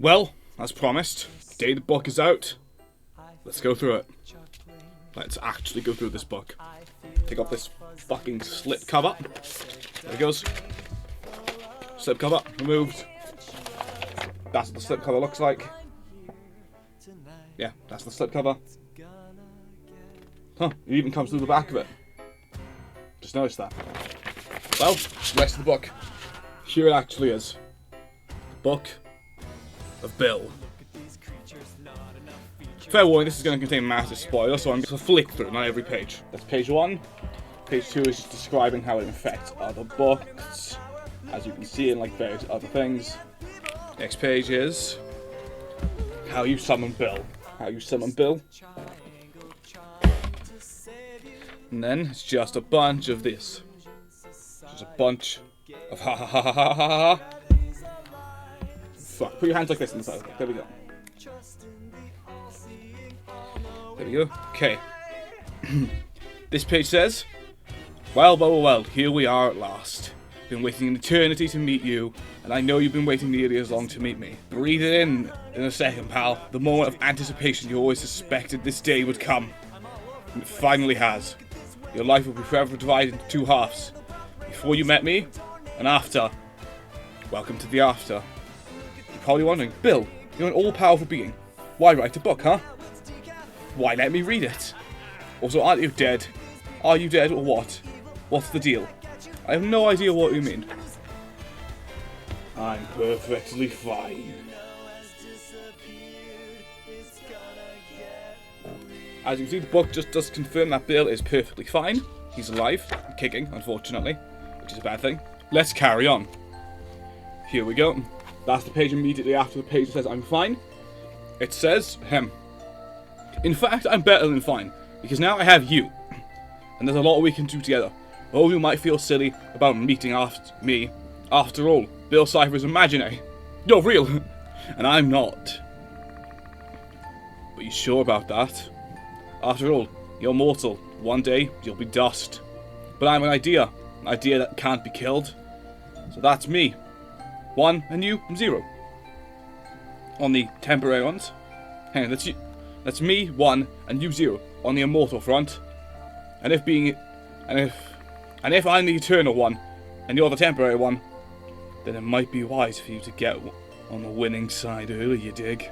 Well, as promised, day the book is out. Let's go through it. Let's actually go through this book. Take off this fucking slip cover. There it goes. Slip cover removed. That's what the slip cover looks like. Yeah, that's the slip cover. Huh, it even comes through the back of it. Just noticed that. Well, rest of the book. Here it actually is. Book of Bill. Fair warning, this is going to contain massive spoilers, so I'm going to flick through, not every page. That's page 1. Page 2 is just describing how it affects other books, as you can see in like various other things. Next page is how you summon Bill. How you summon Bill. And then it's just a bunch of this. Just a bunch of ha ha ha ha ha ha ha. Fuck, put your hands like this inside. There we go. There we go. Okay. This page says, well, here we are at last. Been waiting an eternity to meet you, and I know you've been waiting nearly as long to meet me. Breathe it in a second, pal. The moment of anticipation you always suspected this day would come. And it finally has. Your life will be forever divided into two halves. Before you met me, and after. Welcome to the after. You're probably wondering, Bill, you're an all-powerful being. Why write a book, huh? Why let me read it? Also, aren't you dead? Are you dead or what? What's the deal? I have no idea what you mean. I'm perfectly fine. As you can see, the book just does confirm that Bill is perfectly fine. He's alive, kicking, unfortunately, which is a bad thing. Let's carry on. Here we go. That's the page immediately after the page that says I'm fine. It says, in fact, I'm better than fine, because now I have you. And there's a lot we can do together. Oh, you might feel silly about meeting me. After all, Bill Cipher is imaginary. You're real, and I'm not. But you sure about that? After all, you're mortal. One day, you'll be dust. But I'm an idea that can't be killed. So that's me. 1 and you, 0. On the temporary ones. Hang on, that's me, 1, and you, 0. On the immortal front. And if I'm the eternal one, and you're the temporary one, then it might be wise for you to get on the winning side early, you dig?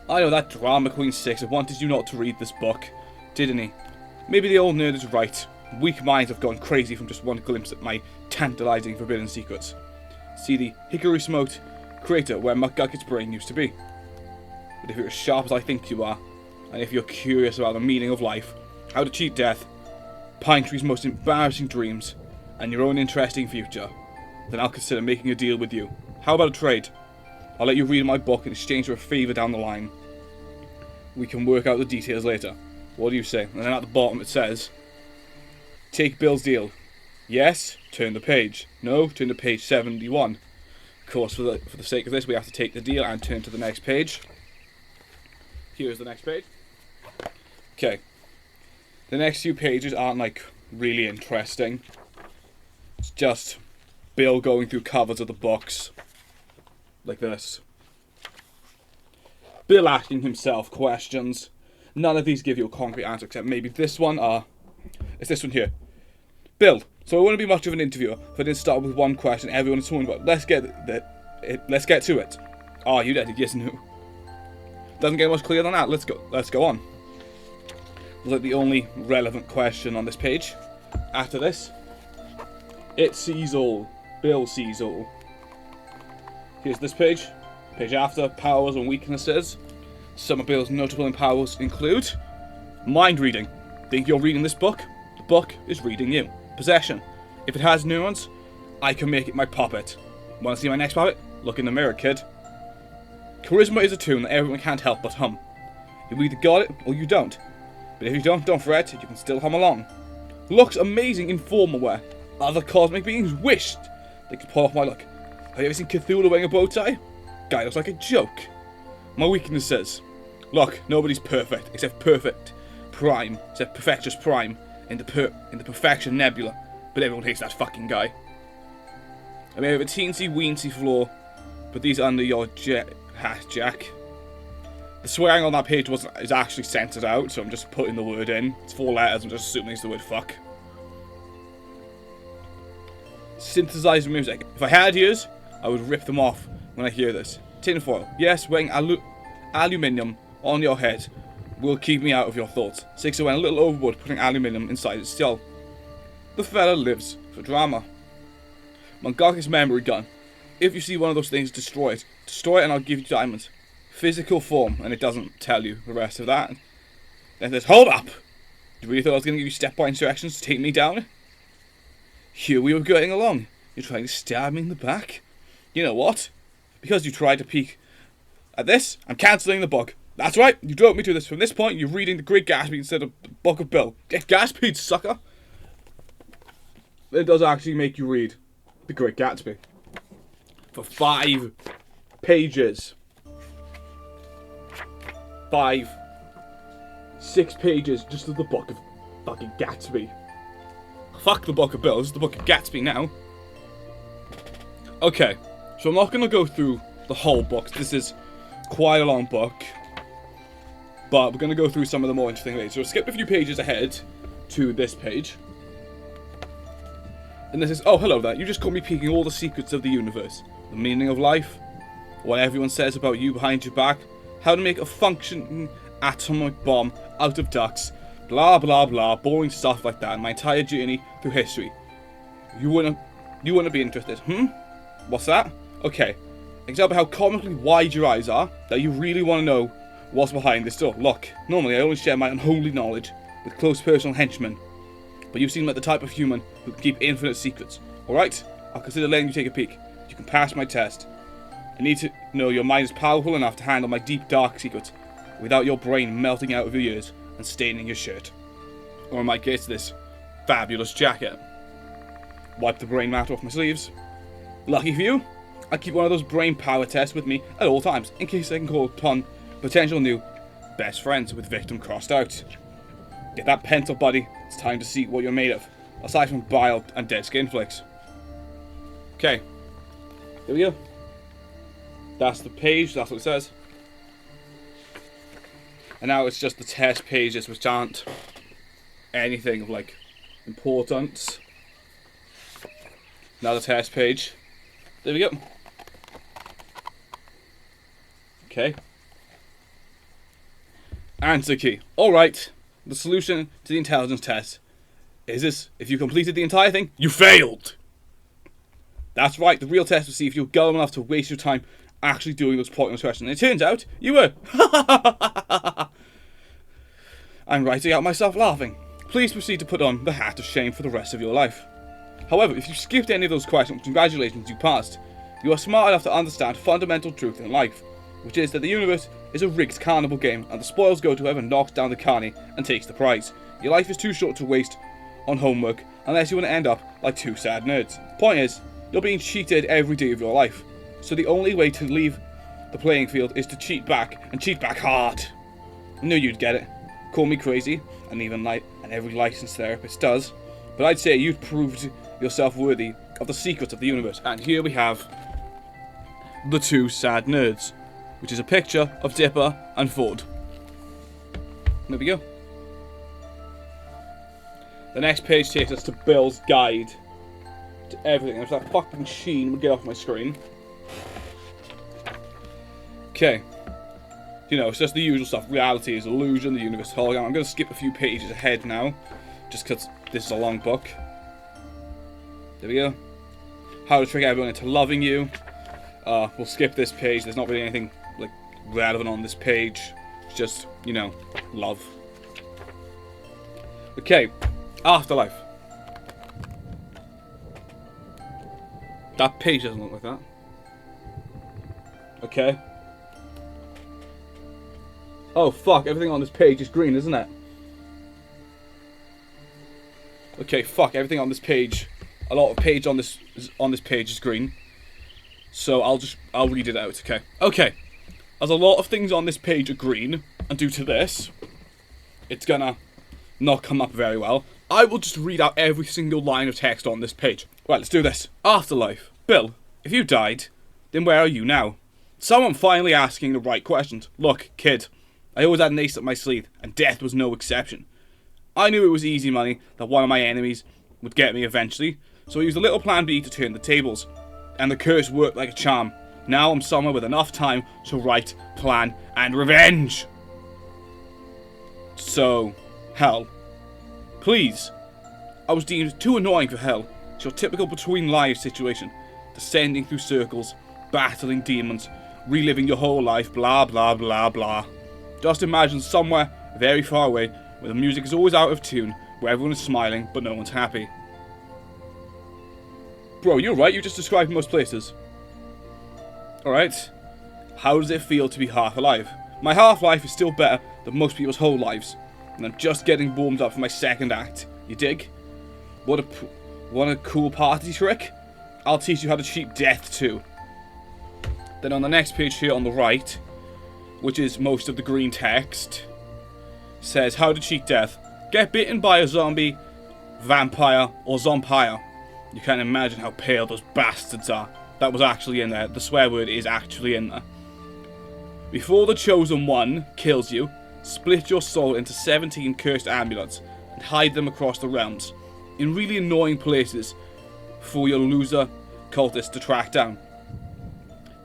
I know that drama queen 6 wanted you not to read this book, didn't he? Maybe the old nerd is right. Weak minds have gone crazy from just one glimpse at my tantalizing forbidden secrets. See the hickory-smoked crater where McGucket's brain used to be. But if you're as sharp as I think you are, and if you're curious about the meaning of life, how to cheat death, Pine Tree's most embarrassing dreams, and your own interesting future, then I'll consider making a deal with you. How about a trade? I'll let you read my book in exchange for a favour down the line. We can work out the details later. What do you say? And then at the bottom it says, take Bill's deal. Yes, turn the page. No, turn to page 71. Of course, for the sake of this, we have to take the deal and turn to the next page. Here's the next page. Okay. The next few pages aren't, like, really interesting. It's just Bill going through covers of the books. Like this. Bill asking himself questions. None of these give you a concrete answer, except maybe this one. It's this one here. Bill, so it wouldn't be much of an interview if I didn't start with one question everyone is talking about. Let's get to it. Are you dead? Yes, no. Doesn't get much clearer than that. Let's go on. It's like the only relevant question on this page. After this, it sees all. Bill sees all. Here's this page. Page after, powers and weaknesses. Some of Bill's notable powers include mind reading. Think you're reading this book? The book is reading you. Possession. If it has neurons, I can make it my puppet. Want to see my next puppet? Look in the mirror, kid. Charisma is a tune that everyone can't help but hum. You either got it or you don't. But if you don't fret, you can still hum along. Looks amazing in formal wear. Other cosmic beings wished they could pull off my look. Have you ever seen Cthulhu wearing a bow tie? Guy looks like a joke. My weaknesses. Look, nobody's perfect except Perfectus Prime in the Perfection Nebula. But everyone hates that fucking guy. I may have a teensy weensy flaw, Put these under your hat, Jack. The swearing on that page is actually censored out, so I'm just putting the word in. It's 4 letters, I'm just assuming it's the word fuck. Synthesized music. If I had ears, I would rip them off when I hear this. Tinfoil. Yes, wearing aluminium on your head will keep me out of your thoughts. Sixer went a little overboard putting aluminium inside his skull. The fella lives for drama. Mangaka's memory gun. If you see one of those things, destroy it. Destroy it and I'll give you diamonds. Physical form, and it doesn't tell you the rest of that. Then there's, hold up! You really thought I was going to give you step-by instructions to take me down? Here we were going along. You're trying to stab me in the back? You know what? Because you tried to peek at this, I'm cancelling the book. That's right, you drove me to this. From this point, you're reading The Great Gatsby instead of the Book of Bill. Get Gatsby, sucker! It does actually make you read The Great Gatsby. For 5 pages. 6 pages just of the Book of fucking Gatsby. Fuck the Book of Bill, this is the Book of Gatsby now. Okay, so I'm not going to go through the whole book. This is quite a long book. But we're going to go through some of the more interesting things. So we'll skip a few pages ahead to this page. And this is, oh hello there, you just caught me peeking all the secrets of the universe. The meaning of life. What everyone says about you behind your back. How to make a functioning atomic bomb out of ducks. Blah blah blah, boring stuff like that. And my entire journey through history. You wouldn't be interested, What's that? Okay. Example how comically wide your eyes are, that you really want to know what's behind this door. Look, normally I only share my unholy knowledge with close personal henchmen. But you seem like the type of human who can keep infinite secrets. Alright? I'll consider letting you take a peek. You can pass my test. I need to know your mind is powerful enough to handle my deep, dark secrets without your brain melting out of your ears and staining your shirt. Or in my case, this fabulous jacket. Wipe the brain matter off my sleeves. Lucky for you, I keep one of those brain power tests with me at all times, in case I can call upon potential new best friends with victim crossed out. Get that pencil, buddy. It's time to see what you're made of, aside from bile and dead skin flakes. Okay, here we go. That's the page, that's what it says. And now it's just the test pages, which aren't anything of like importance. Now the test page. There we go. Okay. Answer key. Alright. The solution to the intelligence test is this: if you completed the entire thing, you failed! That's right, the real test will see if you're gullible enough to waste your time actually doing those pointless questions. And it turns out, you were. I'm writing out myself laughing. Please proceed to put on the hat of shame for the rest of your life. However, if you skipped any of those questions, congratulations, you passed. You are smart enough to understand fundamental truth in life, which is that the universe is a rigged carnival game, and the spoils go to whoever knocks down the carny and takes the prize. Your life is too short to waste on homework, unless you want to end up like 2 sad nerds. Point is, you're being cheated every day of your life, so the only way to leave the playing field is to cheat back, and cheat back hard. I knew you'd get it. Call me crazy, and every licensed therapist does, but I'd say you've proved yourself worthy of the secrets of the universe. And here we have the 2 sad nerds, which is a picture of Dipper and Ford. There we go. The next page takes us to Bill's guide to everything. If that fucking sheen would get off my screen. Okay. You know, it's just the usual stuff. Reality is illusion, the universe is hologram. I'm going to skip a few pages ahead now, just because this is a long book. There we go. How to trick everyone into loving you. We'll skip this page. There's not really anything like relevant on this page. It's just, you know, love. Okay. Afterlife. That page doesn't look like that. Okay. Oh fuck, everything on this page is green, isn't it? Okay, fuck, everything on this page, a lot of page on this page is green. So I'll read it out, okay. Okay. As a lot of things on this page are green, and due to this, it's gonna not come up very well. I will just read out every single line of text on this page. Right, let's do this. Afterlife. Bill, if you died, Then where are you now? Someone finally asking the right questions. Look, kid, I always had an ace up my sleeve, and death was no exception. I knew it was easy money, that one of my enemies would get me eventually, so I used a little plan B to turn the tables. And the curse worked like a charm. Now I'm somewhere with enough time to write, plan, and revenge. So, hell. Please. I was deemed too annoying for hell. It's your typical between lives situation. Descending through circles, battling demons, reliving your whole life, blah blah blah blah. Just imagine somewhere very far away where the music is always out of tune, where everyone is smiling but no one's happy. Bro, you're right, you just described most places. Alright. How does it feel to be half alive? My half-life is still better than most people's whole lives, and I'm just getting warmed up for my second act. You dig? Want a cool party trick? I'll teach you how to cheat death too. Then on the next page here on the right, which is most of the green text, says how to cheat death. Get bitten by a zombie, vampire, or zompire. You can't imagine how pale those bastards are. That was actually in there. The swear word is actually in there. Before the chosen one kills you, split your soul into 17 cursed amulets and hide them across the realms, in really annoying places for your loser cultists to track down.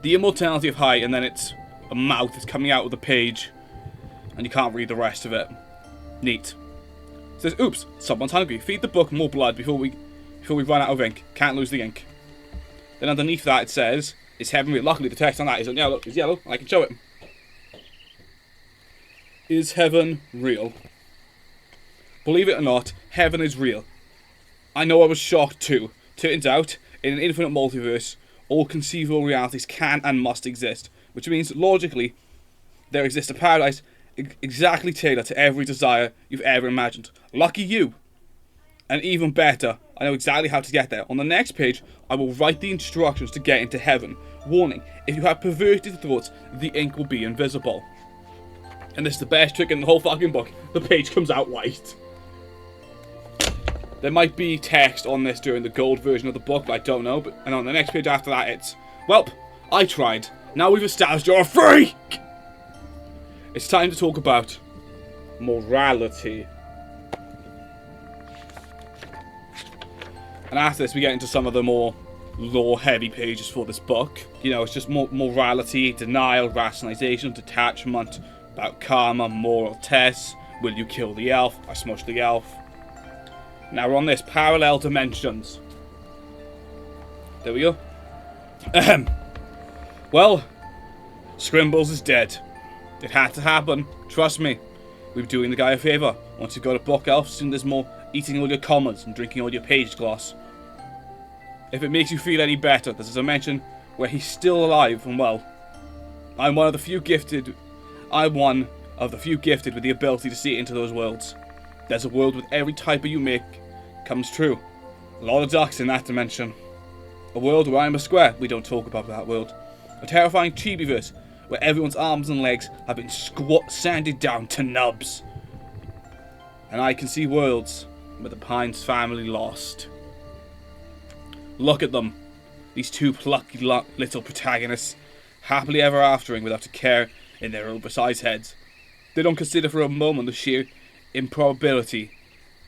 The immortality of high, and then it's a mouth is coming out of the page, and you can't read the rest of it. Neat. It says, oops, someone's hungry. Feed the book more blood before we run out of ink. Can't lose the ink. Then underneath that it says, is heaven real? Luckily the text on that is yellow, and I can show it. Is heaven real? Believe it or not, heaven is real. I know I was shocked too. Turns out, in an infinite multiverse, all conceivable realities can and must exist, which means, logically, there exists a paradise exactly tailored to every desire you've ever imagined. Lucky you! And even better, I know exactly how to get there. On the next page, I will write the instructions to get into heaven. Warning, if you have perverted thoughts, the ink will be invisible. And this is the best trick in the whole fucking book. The page comes out white. There might be text on this during the gold version of the book, but I don't know. And on the next page after that, it's, welp, I tried. Now we've established you're a freak! It's time to talk about morality. And after this, we get into some of the more lore-heavy pages for this book. You know, it's just more morality, denial, rationalization, detachment, about karma, moral tests. Will you kill the elf? I smushed the elf. Now we're on this, parallel dimensions. There we go. Well, Scrimbles is dead. It had to happen. Trust me. We were doing the guy a favour. Once you go to book elf, soon there's more eating all your commas and drinking all your page gloss. If it makes you feel any better, there's a dimension where he's still alive and well. I'm one of the few gifted with the ability to see into those worlds. There's a world with every type of you make comes true. A lot of ducks in that dimension. A world where I'm a square. We don't talk about that world. A terrifying chibiverse where everyone's arms and legs have been sanded down to nubs. And I can see worlds where the Pines family lost. Look at them. These two plucky little protagonists, happily ever aftering without a care in their oversized heads. They don't consider for a moment the sheer improbability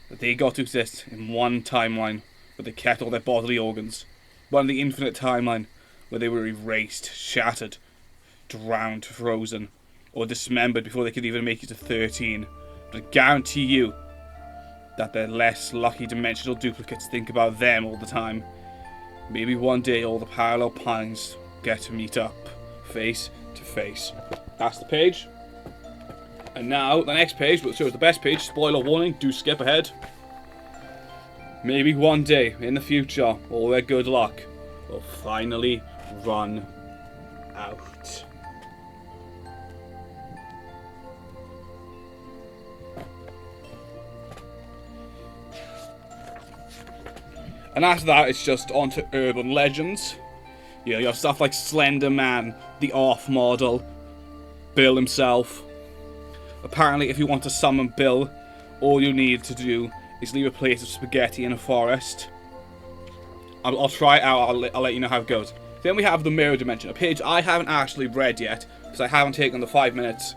that they got to exist in one timeline where they kept all their bodily organs. One in the infinite timeline where they were erased, shattered, drowned, frozen, or dismembered before they could even make it to 13. But I guarantee you that their less lucky dimensional duplicates think about them all the time. Maybe one day all the parallel pines get to meet up, face to face. That's the page. And now, the next page, which shows the best page, spoiler warning, do skip ahead. Maybe one day, in the future, all their good luck will finally run out. And after that, it's just onto urban legends. You know, you have stuff like Slender Man, the Off model, Bill himself. Apparently, if you want to summon Bill, all you need to do is leave a plate of spaghetti in a forest. I'll try it out, I'll let you know how it goes. Then we have the mirror dimension, a page I haven't actually read yet, because I haven't taken the 5 minutes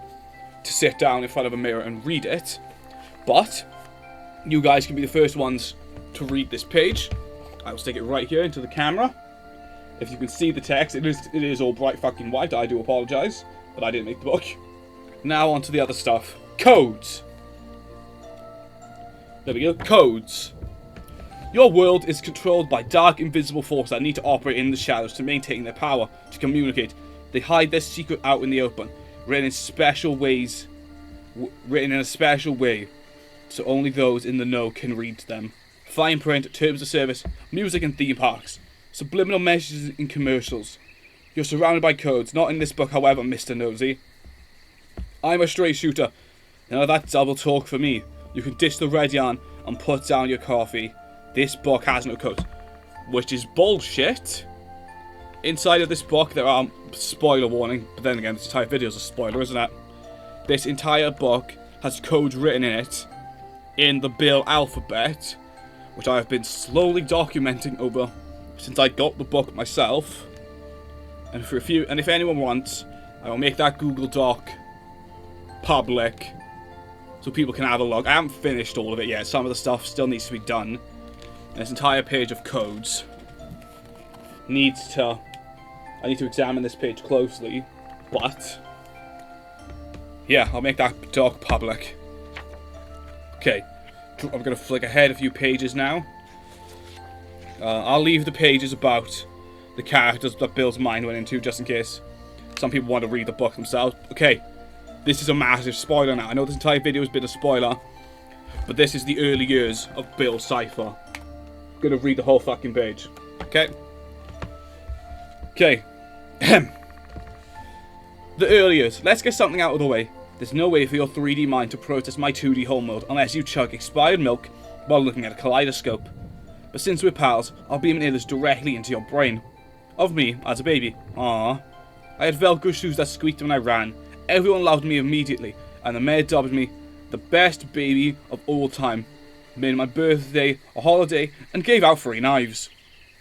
to sit down in front of a mirror and read it. But you guys can be the first ones to read this page. I will stick it right here into the camera. If you can see the text, it is all bright fucking white. I do apologise, but I didn't make the book. Now on to the other stuff. Codes. There we go. Codes. Your world is controlled by dark, invisible forces that need to operate in the shadows to maintain their power, to communicate. They hide their secret out in the open, written in special ways, written in a special way, so only those in the know can read them. Fine print, terms of service, music and theme parks, subliminal messages in commercials. You're surrounded by codes, not in this book, however, Mr. Nosy. I'm a straight shooter. None of that double talk for me. You can dish the red yarn and put down your coffee. This book has no codes, which is bullshit. Inside of this book, there are spoiler warning, but then again, this entire video is a spoiler, isn't it? This entire book has codes written in it, in the Bill alphabet, which I have been slowly documenting over since I got the book myself. And if anyone wants, I will make that Google Doc public so people can have a look. I haven't finished all of it yet. Some of the stuff still needs to be done. And this entire page of codes I need to examine this page closely, but yeah, I'll make that doc public. Okay, I'm going to flick ahead a few pages now. I'll leave the pages about the characters that Bill's mind went into, just in case some people want to read the book themselves. Okay, this is a massive spoiler now. I know this entire video has been a spoiler, but this is the early years of Bill Cipher. I'm going to read the whole fucking page. Okay? Okay. The early years. Let's get something out of the way. There's no way for your 3D mind to process my 2D homeworld unless you chug expired milk while looking at a kaleidoscope. But since we're pals, I'll beam an image directly into your brain. Of me as a baby. Aww. I had Velcro shoes that squeaked when I ran. Everyone loved me immediately, and the mayor dubbed me the best baby of all time. Made my birthday a holiday and gave out free knives.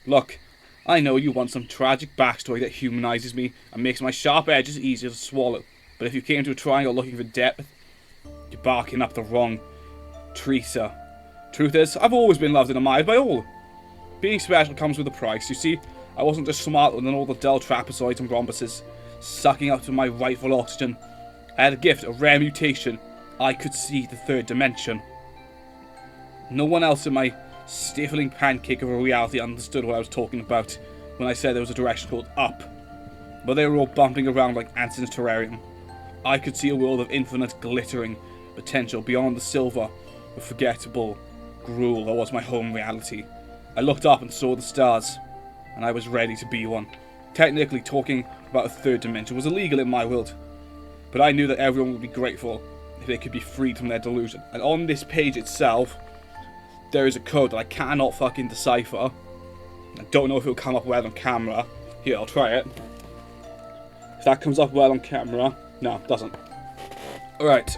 Look, I know you want some tragic backstory that humanizes me and makes my sharp edges easier to swallow. But if you came to a triangle looking for depth, you're barking up the wrong tree, sir. Truth is, I've always been loved and admired by all. Being special comes with a price. You see, I wasn't just smarter than all the dull trapezoids and rhombuses, sucking up to my rightful oxygen. I had a gift, a rare mutation. I could see the third dimension. No one else in my stifling pancake of a reality understood what I was talking about when I said there was a direction called up. But they were all bumping around like ants in a terrarium. I could see a world of infinite glittering potential beyond the silver, the forgettable gruel that was my home reality. I looked up and saw the stars, and I was ready to be one. Technically, talking about a third dimension was illegal in my world, but I knew that everyone would be grateful if they could be freed from their delusion. And on this page itself, there is a code that I cannot fucking decipher. I don't know if it'll come up well on camera. Here, I'll try it. If that comes up well on camera. No, it doesn't. Alright.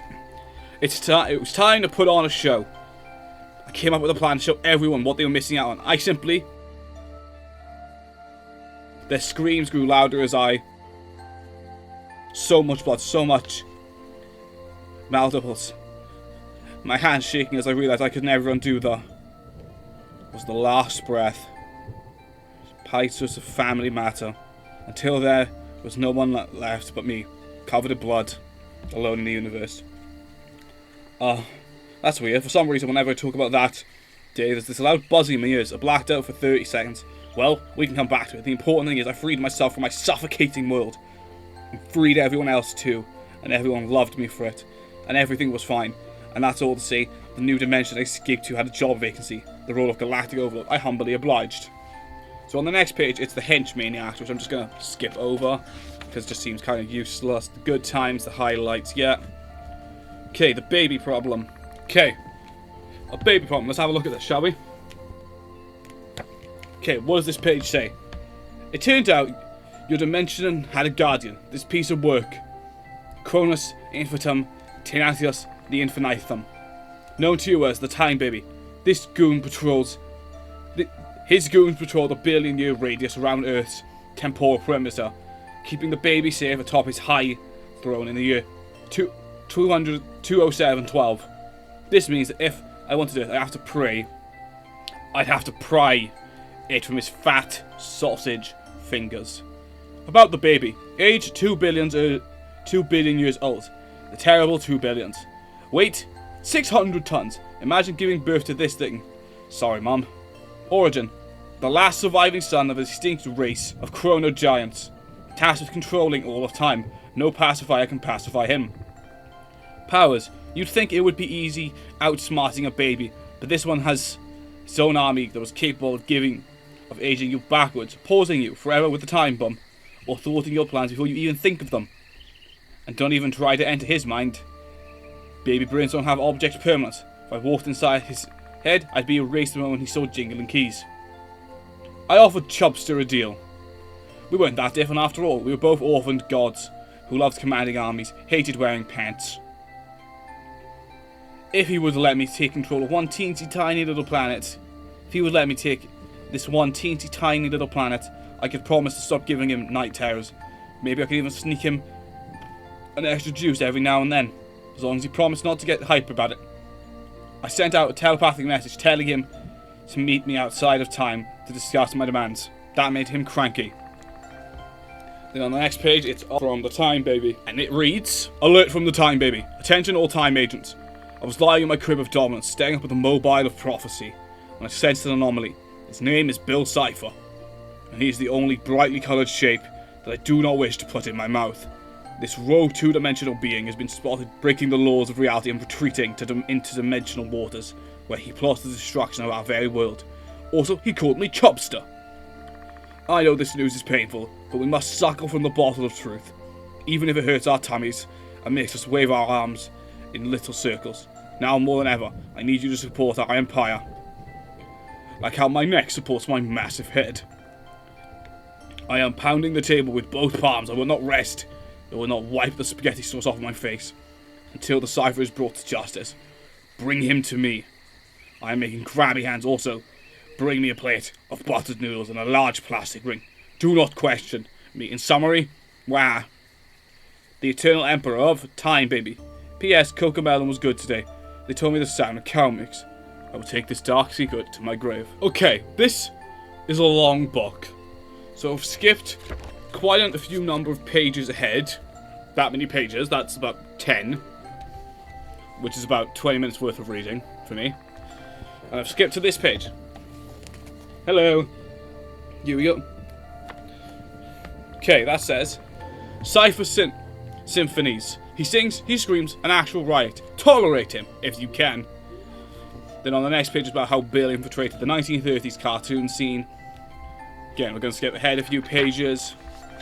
It was time to put on a show. I came up with a plan to show everyone what they were missing out on. Their screams grew louder as so much blood, so much maldibles. My hands shaking as I realized I could never undo was the last breath. Pieces of family matter. Until there was no one left but me, covered in blood, alone in the universe. That's weird. For some reason, whenever I talk about that day, there's this loud buzzing in my ears. I blacked out for 30 seconds. Well, we can come back to it. The important thing is I freed myself from my suffocating world. And freed everyone else too. And everyone loved me for it. And everything was fine. And that's all to say, the new dimension I escaped to had a job vacancy. The role of Galactic Overlord. I humbly obliged. So on the next page, it's the Henchmaniacs, which I'm just going to skip over. Because it just seems kind of useless. The good times, the highlights, yeah. Okay, the baby problem. Okay. A baby problem. Let's have a look at this, shall we? Okay, what does this page say? It turned out your dimension had a guardian. This piece of work. Cronus Infinitum Tenacious the Infinitum. Known to you as the Time Baby. His goons patrol the billion-year radius around Earth's temporal perimeter, keeping the baby safe atop his high throne in the year 20712. This means that if I wanted it, I have to pray. I'd have to pry it from his fat sausage fingers. About the baby, age 2 billion years old. The terrible 2 billions. Weight 600 tons. Imagine giving birth to this thing. Sorry, Mum. Origin: the last surviving son of an extinct race of chrono giants, tasked with controlling all of time. No pacifier can pacify him. Powers: you'd think it would be easy outsmarting a baby, but this one has its own army that was capable of aging you backwards, pausing you forever with the time bomb, or thwarting your plans before you even think of them. And don't even try to enter his mind. Baby brains don't have object permanence. If I walked inside his head, I'd be erased the moment he saw jingling keys. I offered Chubster a deal. We weren't that different after all. We were both orphaned gods who loved commanding armies, hated wearing pants. If he would let me take control of one teensy tiny little planet, if he would let me take this one teensy tiny little planet, I could promise to stop giving him night terrors. Maybe I could even sneak him an extra juice every now and then, as long as he promised not to get hype about it. I sent out a telepathic message telling him to meet me outside of time to discuss my demands. That made him cranky. Then on the next page, it's from the Time Baby, and it reads: Alert from the Time Baby. Attention all time agents. I was lying in my crib of dominance, staring up at the mobile of prophecy, when I sensed an anomaly. His name is Bill Cipher, and he is the only brightly coloured shape that I do not wish to put in my mouth. This rogue two-dimensional being has been spotted breaking the laws of reality and retreating to interdimensional waters, where he plots the destruction of our very world. Also, he called me Chubster. I know this news is painful, but we must suckle from the bottle of truth, even if it hurts our tummies and makes us wave our arms in little circles. Now more than ever, I need you to support our empire, like how my neck supports my massive head. I am pounding the table with both palms. I will not rest. I will not wipe the spaghetti sauce off my face until the Cipher is brought to justice. Bring him to me. I am making crabby hands also. Bring me a plate of buttered noodles and a large plastic ring. Do not question me. In summary, wah. The Eternal Emperor of Time Baby. P.S. Cocomelon was good today. They told me the sound of cow mix. I will take this dark secret to my grave. Okay, this is a long book. So I've skipped quite a few number of pages ahead. That many pages, that's about 10. Which is about 20 minutes worth of reading for me. And I've skipped to this page. Hello. Here we go. Okay, that says Cipher Symphonies. He sings, he screams, an actual riot. Tolerate him, if you can. Then on the next page is about how Bill infiltrated the 1930s cartoon scene. Again, we're going to skip ahead a few pages.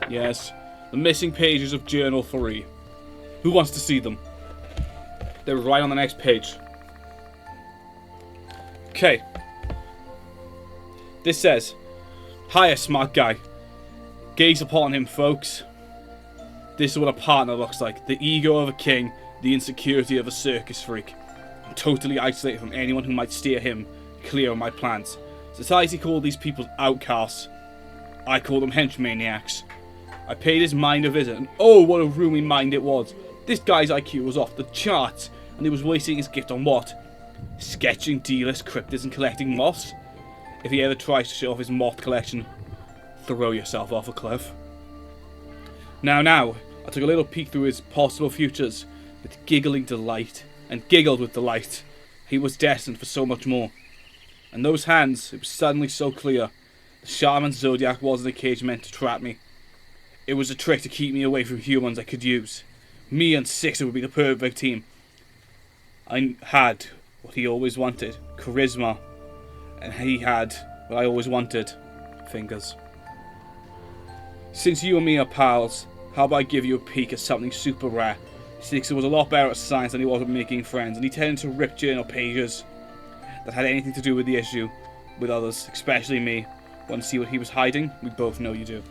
Yes, the missing pages of Journal 3. Who wants to see them? They're right on the next page. Okay. This says, Hiya, smart guy. Gaze upon him, folks. This is what a partner looks like. The ego of a king, the insecurity of a circus freak. I'm totally isolated from anyone who might steer him clear of my plans. Society called these people outcasts. I call them henchmaniacs. I paid his mind a visit, and oh, what a roomy mind it was. This guy's IQ was off the charts, and he was wasting his gift on what? Sketching D-list cryptids and collecting moths? If he ever tries to show off his moth collection, throw yourself off a cliff. Now, I took a little peek through his possible futures with giggling delight, and giggled with delight. He was destined for so much more. And those hands, it was suddenly so clear. The Stanford Zodiac wasn't a cage meant to trap me. It was a trick to keep me away from humans I could use. Me and Sixer would be the perfect team. I had what he always wanted, charisma. And he had what I always wanted, fingers. Since you and me are pals, how about I give you a peek at something super rare? Sixer was a lot better at science than he was at making friends, and he tended to rip journal pages that had anything to do with the issue with others, especially me. Want to see what he was hiding? We both know you do.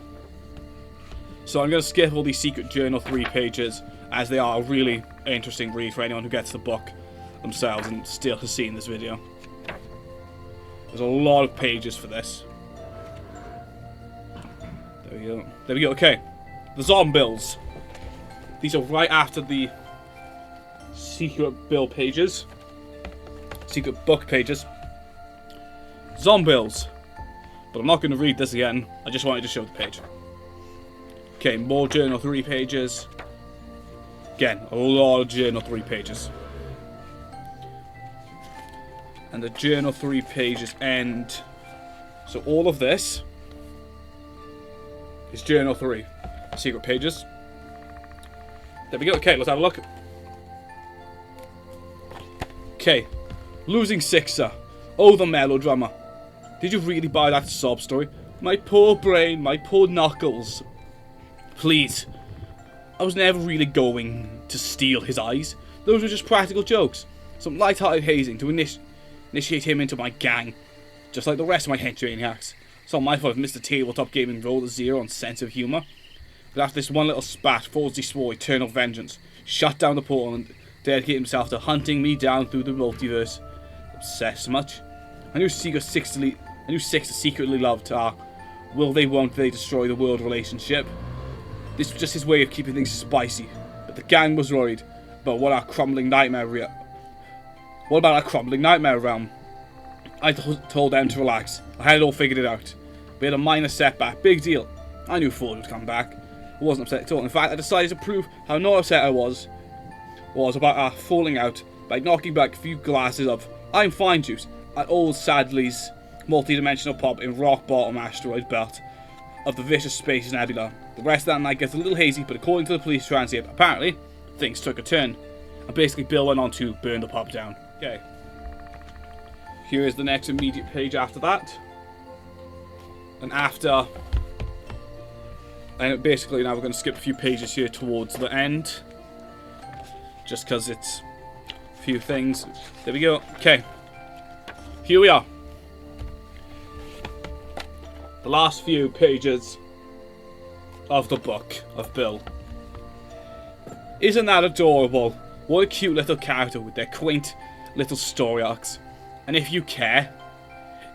So I'm going to skip all these secret journal 3 pages, as they are a really interesting read for anyone who gets the book themselves and still has seen this video. There's a lot of pages for this. There we go. There we go. Okay. The Zombills. These are right after the secret bill pages. Secret book pages. Zombills. But I'm not going to read this again. I just wanted to show the page. Okay, more Journal 3 pages. Again, a lot of Journal 3 pages. And the Journal 3 pages end. So all of this is Journal 3. Secret pages. There we go. Okay, let's have a look. Okay. Losing Sixer. Oh, the melodrama. Did you really buy that sob story? My poor brain, my poor knuckles. Please. I was never really going to steal his eyes. Those were just practical jokes. Some light-hearted hazing to initiate him into my gang. Just like the rest of my henchmaniacs. It's not my fault if Mr. Tabletop Gaming rolled a 0 on sense of humour. But after this one little spat, Fawsey swore eternal vengeance, shut down the portal and dedicated himself to hunting me down through the multiverse. Obsessed much? I knew Six secretly loved her. Will they, won't they destroy the world relationship? This was just his way of keeping things spicy. But the gang was worried about what about our crumbling nightmare realm? I told them to relax. I had it all figured out. We had a minor setback. Big deal. I knew Ford would come back. I wasn't upset at all. In fact, I decided to prove how not upset I was about our falling out by knocking back a few glasses of I'm Fine juice at old Sadley's multi-dimensional pub in rock-bottom asteroid belt of the vicious space nebula. The rest of that night gets a little hazy, but according to the police transcript, apparently, things took a turn. And basically, Bill went on to burn the pub down. Okay. Here is the next immediate page after that. And basically, now we're going to skip a few pages here towards the end. Just because it's a few things. There we go. Okay. Here we are. The last few pages of the book of Bill. Isn't that adorable? What a cute little character with their quaint little story arcs. And if you care,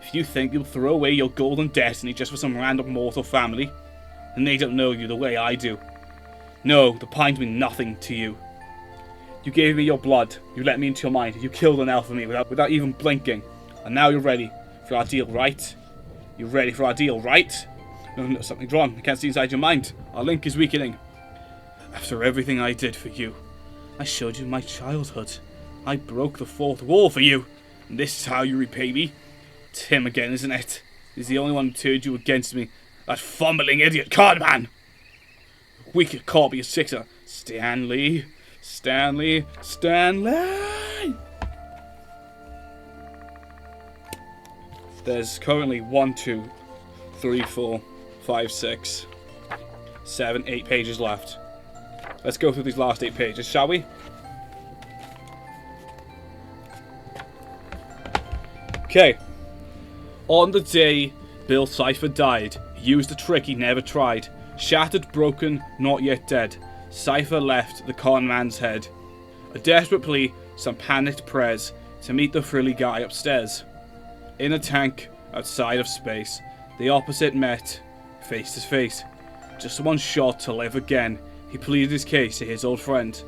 if you think you'll throw away your golden destiny just for some random mortal family, then they don't know you the way I do. No, the pines mean nothing to you. You gave me your blood, you let me into your mind, you killed an elf for me without even blinking. And now you're ready for our deal, right? You're ready for our deal, right? No, something's wrong. I can't see inside your mind. Our link is weakening. After everything I did for you, I showed you my childhood. I broke the fourth wall for you. And this is how you repay me? It's him again, isn't it? He's the only one who turned you against me. That fumbling idiot cardman! Wicked copy of Sixer. Stanley. There's currently 1, 2, 3, 4, 5, 6, 7, 8 pages left. Let's go through these last 8 pages, shall we? Okay. On the day Bill Cipher died, he used a trick he never tried. Shattered, broken, not yet dead. Cipher left the con man's head. A desperate plea, some panicked prayers to meet the frilly guy upstairs. In a tank outside of space, the opposite met, face to face. Just one shot to live again. He pleaded his case to his old friend.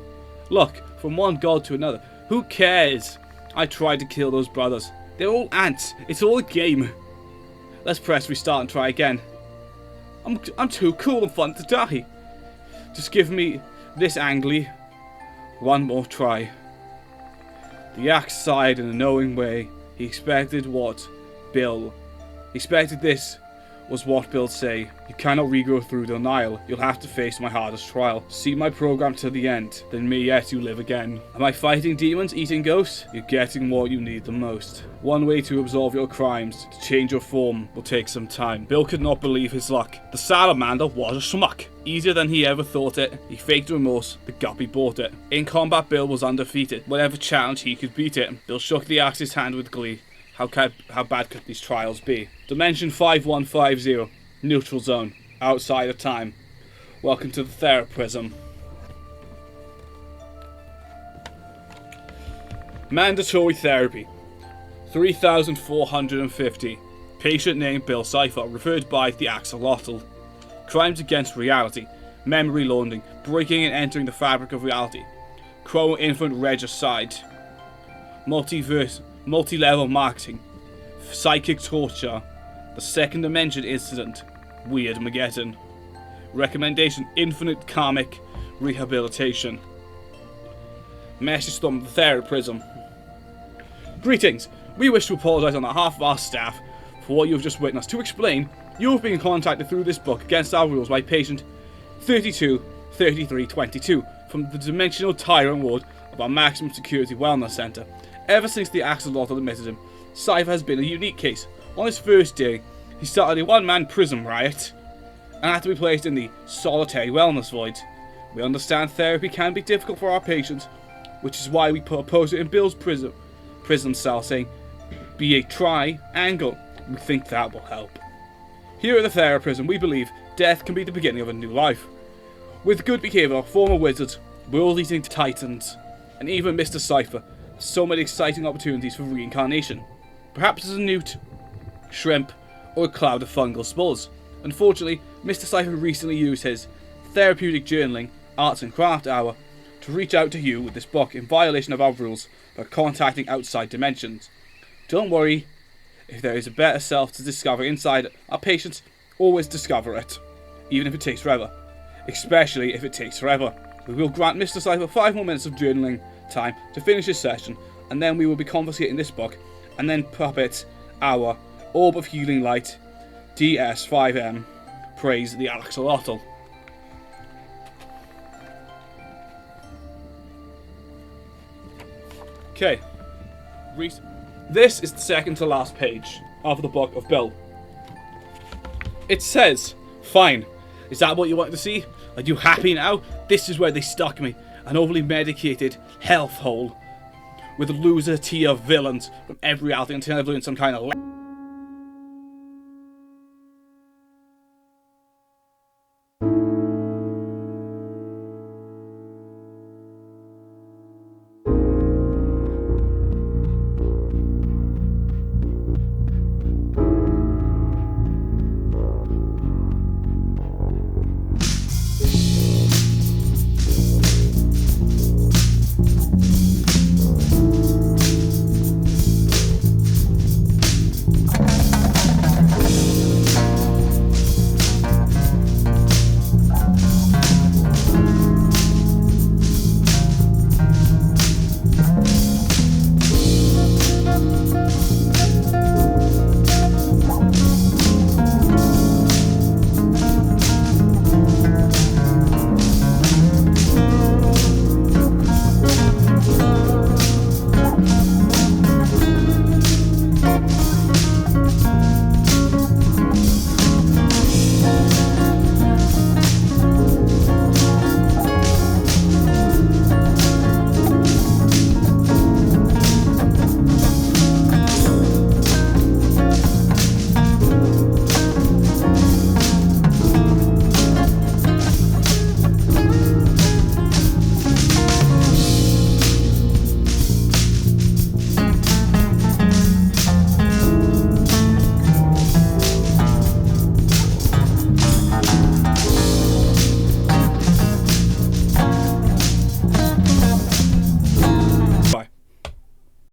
Look, from one god to another, who cares? I tried to kill those brothers. They're all ants. It's all a game. Let's press restart and try again. I'm too cool and fun to die. Just give me this angly one more try. The axe sighed in a knowing way. He expected this was what Bill'd say. You cannot re-go through denial. You'll have to face my hardest trial. See my program to the end, then may yet you live again. Am I fighting demons, eating ghosts? You're getting what you need the most. One way to absolve your crimes, to change your form, will take some time. Bill could not believe his luck. The salamander was a schmuck. Easier than he ever thought it. He faked remorse, the guppy bought it. In combat, Bill was undefeated. Whatever challenge, he could beat it. Bill shook the axe's hand with glee. How bad could these trials be? Dimension 5150. Neutral zone. Outside of time. Welcome to the Theraprism. Mandatory therapy. 3,450. Patient named Bill Cipher, referred by the axolotl. crimes against reality, memory laundering, breaking and entering the fabric of reality, infinite regicide, multi-level marketing, psychic torture, the second dimension incident, Weird Mageddon. Recommendation: infinite karmic rehabilitation. Message from the Theraprism. Greetings. We wish to apologise on behalf of our staff for what you have just witnessed. To explain, you have been contacted through this book against our rules by patient 323322 from the Dimensional Tyrant Ward of our Maximum Security Wellness Centre. Ever since the axolotl admitted him, Cipher has been a unique case. On his first day, he started a one-man prison riot and had to be placed in the solitary wellness void. We understand therapy can be difficult for our patients, which is why we put a poster in Bill's prison cell saying, "Be a triangle." We think that will help. Here at the Theraprism, we believe death can be the beginning of a new life. With good behaviour, former wizards, world-eating titans, and even Mr. Cipher, so many exciting opportunities for reincarnation. Perhaps as a newt, shrimp, or a cloud of fungal spores. Unfortunately, Mr. Cipher recently used his therapeutic journaling, arts and craft hour to reach out to you with this book in violation of our rules for contacting outside dimensions. Don't worry, if there is a better self to discover inside our patients, always discover it, even if it takes forever. Especially if it takes forever. We will grant Mr. Cipher 5 more minutes of journaling time to finish his session, and then we will be confiscating this book, and then puppet our Orb of Healing Light, DS5M, praise the axolotl. Okay, this is the second to last page of the book of Bill. It says, "Fine, is that what you wanted to see? Are you happy now? This is where they stuck me, an overly medicated health hole with loser tier villains from every reality until I've learned some kind of